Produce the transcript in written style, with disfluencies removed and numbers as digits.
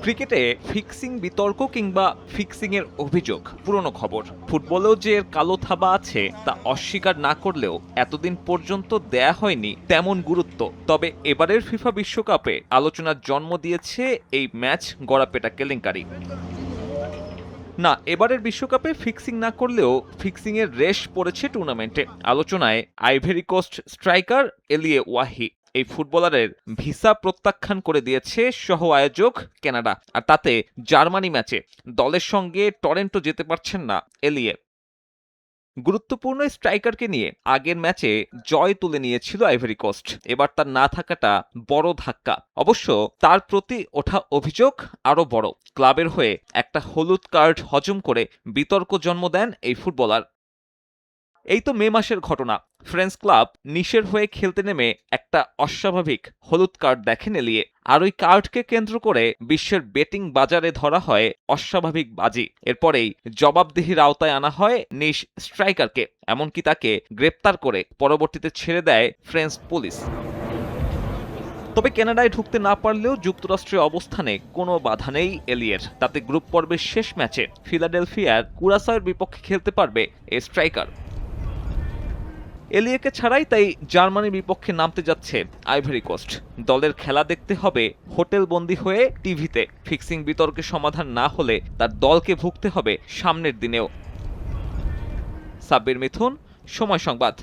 ক্রিকেটে ফিক্সিং বিতর্ক কিংবা ফিক্সিং এর অভিযোগ পুরনো খবর। ফুটবলেও যে এর কালো থাবা আছে তা অস্বীকার না করলেও এতদিন পর্যন্ত দেয়া হয়নি তেমন গুরুত্ব। তবে এবারের ফিফা বিশ্বকাপে আলোচনার জন্ম দিয়েছে এই ম্যাচ গড়াপেটা কেলেঙ্কারি। না, এবারের বিশ্বকাপে ফিক্সিং না করলেও ফিক্সিং এর রেশ পড়েছে টুর্নামেন্টে। আলোচনায় আইভরি কোস্ট স্ট্রাইকার এলিয়ে ওয়াহি। এই ফুটবলারের ভিসা প্রত্যাখ্যান করে দিয়েছে সহ আয়োজক কানাডা, আর তাতে জার্মানি ম্যাচে দলের সঙ্গে টরেন্টো যেতে পারছেন না এলিয়ে। গুরুত্বপূর্ণ স্ট্রাইকারকে নিয়ে আগের ম্যাচে জয় তুলে নিয়েছিল আইভরি কোস্ট। এবার তার না থাকাটা বড় ধাক্কা। অবশ্য তার প্রতি ওঠা অভিযোগ আরো বড়। ক্লাবের হয়ে একটা হলুদ কার্ড হজম করে বিতর্ক জন্ম দেন এই ফুটবলার। এই তো মে মাসের ঘটনা। ফ্রেঞ্চ ক্লাব নিশের হয়ে খেলতে নেমে একটা অস্বাভাবিক হলুদ কার্ড দেখেন এলিয়ে। আর ওই কার্ডকে কেন্দ্র করে বিশ্বের বেটিং বাজারে ধরা হয় অস্বাভাবিক বাজি। এরপরেই জবাবদিহির আওতায় আনা হয় নিশ স্ট্রাইকারকে, এমনকি তাকে গ্রেপ্তার করে পরবর্তীতে ছেড়ে দেয় ফ্রেঞ্চ পুলিশ। তবে কানাডায় ঢুকতে না পারলেও যুক্তরাষ্ট্রের অবস্থানে কোনো বাধা নেই এলিয়ের। তাতে গ্রুপ পর্বের শেষ ম্যাচে ফিলাডেলফিয়ার কুরাসাওয়ের বিপক্ষে খেলতে পারবে এই স্ট্রাইকার। এলিয়েকে ছাড়াই তাই জার্মানির বিপক্ষে নামতে যাচ্ছে আইভরি কোস্ট। দলের খেলা দেখতে হবে হোটেলবন্দি হয়ে টিভিতে। ফিক্সিং বিতর্কের সমাধান না হলে তার দলকে ভুগতে হবে সামনের দিনেও। সাব্বির মিথুন, সময় সংবাদ।